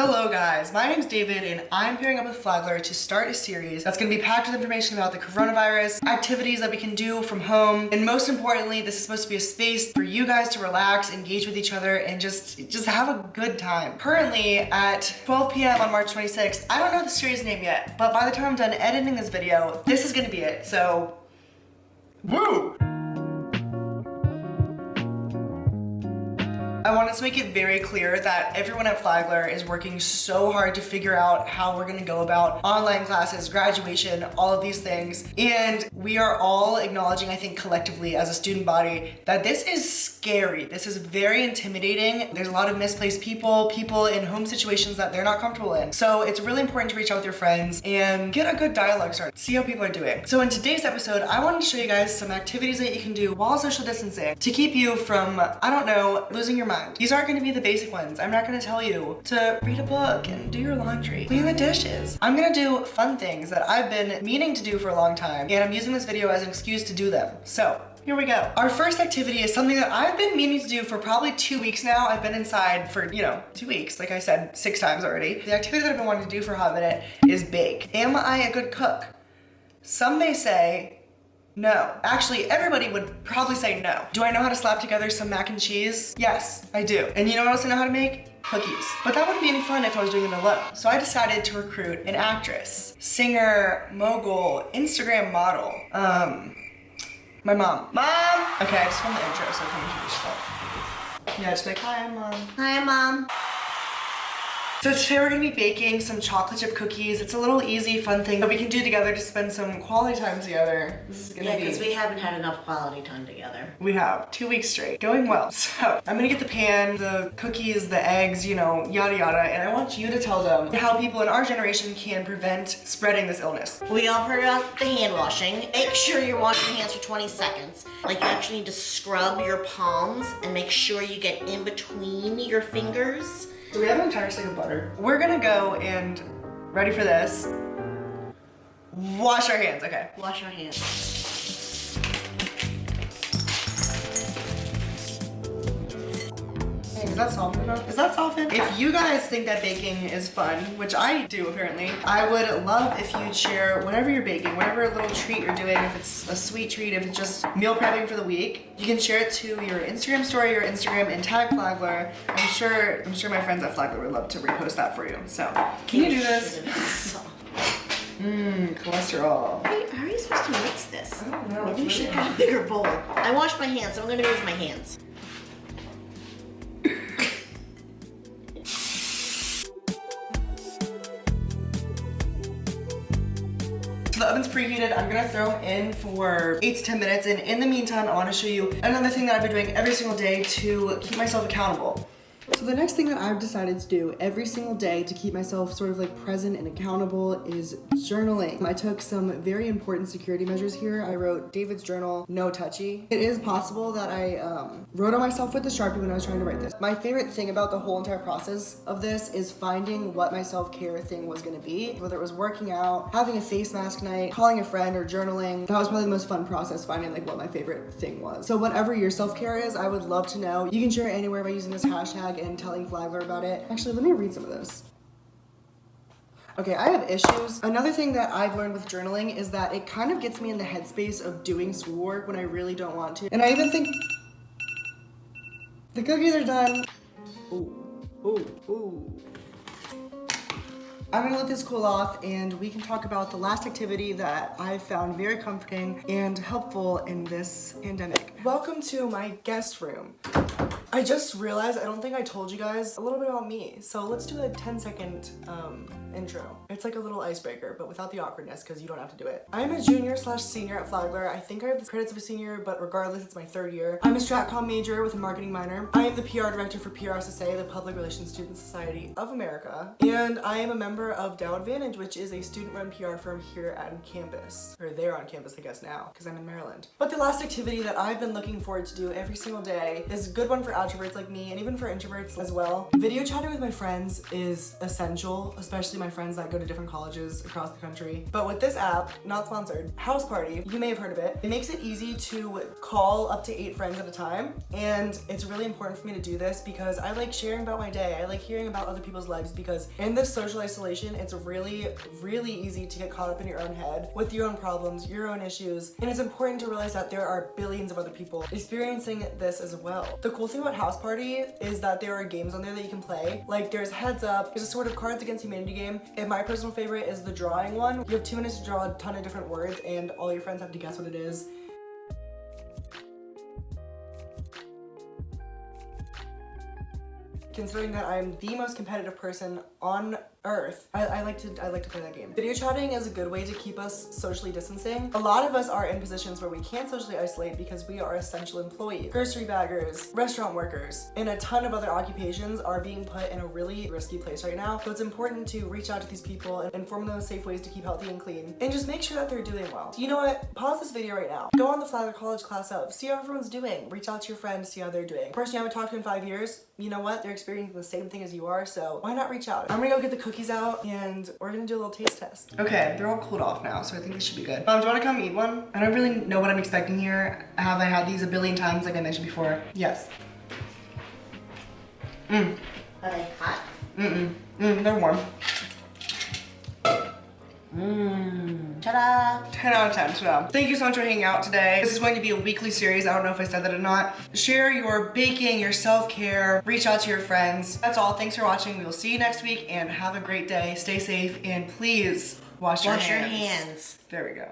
Hello guys, my name's David and I'm pairing up with Flagler to start a series that's going to be packed with information about the coronavirus, activities that we can do from home, and most importantly, this is supposed to be a space for you guys to relax, engage with each other, and just have a good time. Currently at 12 p.m. on March 26th, I don't know the series name yet, but by the time I'm done editing this video, this is going to be it, so woo! I wanted to make it very clear that everyone at Flagler is working so hard to figure out how we're gonna go about online classes, graduation, all of these things. And we are all acknowledging, I think collectively as a student body, that this is scary. This is very intimidating. There's a lot of misplaced people in home situations that they're not comfortable in. So it's really important to reach out with your friends and get a good dialogue started. See how people are doing. So in today's episode, I wanted to show you guys some activities that you can do while social distancing to keep you from, I don't know, losing your mind. These aren't gonna be the basic ones. I'm not gonna tell you to read a book and do your laundry, clean the dishes. I'm gonna do fun things that I've been meaning to do for a long time, and I'm using this video as an excuse to do them. So here we go. Our first activity is something that I've been meaning to do for probably 2 weeks now. I've been inside for, 2 weeks, like I said, 6 times already. The activity that I've been wanting to do for a hot minute is bake. Am I a good cook? Some may say no. Actually, everybody would probably say no. Do I know how to slap together some mac and cheese? Yes, I do. And you know what else I know how to make? Cookies. But that wouldn't be any fun if I was doing it alone. So I decided to recruit an actress, singer, mogul, Instagram model. My mom. Mom! Okay, I just filmed the intro, so come introduce yourself. Yeah, just be like, hi, I'm Mom. Hi, Mom. So today we're gonna be baking some chocolate chip cookies. It's a little easy, fun thing that we can do together to spend some quality time together. This is gonna be... because we haven't had enough quality time together. We have 2 weeks straight, going well. So I'm gonna get the pan, the cookies, the eggs, yada yada, and I want you to tell them how people in our generation can prevent spreading this illness. We all heard about the hand washing. Make sure you're washing your hands for 20 seconds. Like, you actually need to scrub your palms and make sure you get in between your fingers. So we have an entire stick of butter. We're gonna go and, ready for this, wash our hands, okay. Wash your hands. Hey, is that softened enough? Is that softened? If you guys think that baking is fun, which I do apparently, I would love if you'd share whatever you're baking, whatever little treat you're doing, if it's a sweet treat, if it's just meal prepping for the week, you can share it to your Instagram story, your Instagram, and tag Flagler. I'm sure my friends at Flagler would love to repost that for you. So, can you do this? Cholesterol. How are you supposed to mix this? I don't know. Maybe you should have a bigger bowl. I washed my hands, so I'm gonna use my hands. The oven's preheated. I'm gonna throw them in for 8 to 10 minutes, and in the meantime, I wanna show you another thing that I've been doing every single day to keep myself accountable. So the next thing that I've decided to do every single day to keep myself sort of like present and accountable is journaling. I took some very important security measures here. I wrote David's journal, no touchy. It is possible that I wrote on myself with the Sharpie when I was trying to write this. My favorite thing about the whole entire process of this is finding what my self-care thing was gonna be. Whether it was working out, having a face mask night, calling a friend, or journaling. That was probably the most fun process, finding like what my favorite thing was. So whatever your self-care is, I would love to know. You can share it anywhere by using this hashtag and telling Flagler about it. Actually, let me read some of this. Okay, I have issues. Another thing that I've learned with journaling is that it kind of gets me in the headspace of doing schoolwork when I really don't want to. And I even think the cookies are done. Ooh. I'm gonna let this cool off and we can talk about the last activity that I've found very comforting and helpful in this pandemic. Welcome to my guest room. I just realized I don't think I told you guys a little bit about me. So let's do a 10-second intro. It's like a little icebreaker, but without the awkwardness because you don't have to do it. I'm a junior/senior at Flagler. I think I have the credits of a senior, but regardless, it's my 3rd year. I'm a StratCom major with a marketing minor. I am the PR director for PRSSA, the Public Relations Student Society of America. And I am a member of Dow Advantage, which is a student-run PR firm here on campus. Or they're on campus, I guess now, because I'm in Maryland. But the last activity that I've been looking forward to do every single day is a good one for extroverts like me, and even for introverts as well, video chatting with my friends is essential, especially my friends that go to different colleges across the country. But with this app, not sponsored, House Party, you may have heard of it. It makes it easy to call up to 8 friends at a time, and it's really important for me to do this because I like sharing about my day. I like hearing about other people's lives because in this social isolation, it's really, really easy to get caught up in your own head with your own problems, your own issues, and it's important to realize that there are billions of other people experiencing this as well. The cool thing about House Party is that there are games on there that you can play. Like there's Heads Up, there's a sort of Cards Against Humanity game, and my personal favorite is the drawing one. You have 2 minutes to draw a ton of different words and all your friends have to guess what it is. Considering that I'm the most competitive person on earth, I like to play that game. Video chatting is a good way to keep us socially distancing. A lot of us are in positions where we can't socially isolate because we are essential employees. Grocery baggers, restaurant workers, and a ton of other occupations are being put in a really risky place right now. So it's important to reach out to these people and inform them of safe ways to keep healthy and clean, and just make sure that they're doing well. You know what? Pause this video right now. Go on the Flagler College class of, see how everyone's doing. Reach out to your friends, see how they're doing. The person you haven't talked to in 5 years, you know what? They're experiencing the same thing as you are, so why not reach out? I'm gonna go get the cookies out and we're gonna do a little taste test. Okay, they're all cooled off now, so I think this should be good. Do you wanna come eat one? I don't really know what I'm expecting here. Have I had these a billion times like I mentioned before? Yes. Are they hot? They're warm. Ta-da! 10 out of 10, ta-da. Thank you so much for hanging out today. This is going to be a weekly series. I don't know if I said that or not. Share your baking, your self-care, reach out to your friends. That's all. Thanks for watching. We will see you next week and have a great day. Stay safe and please wash your hands. Wash your hands. There we go.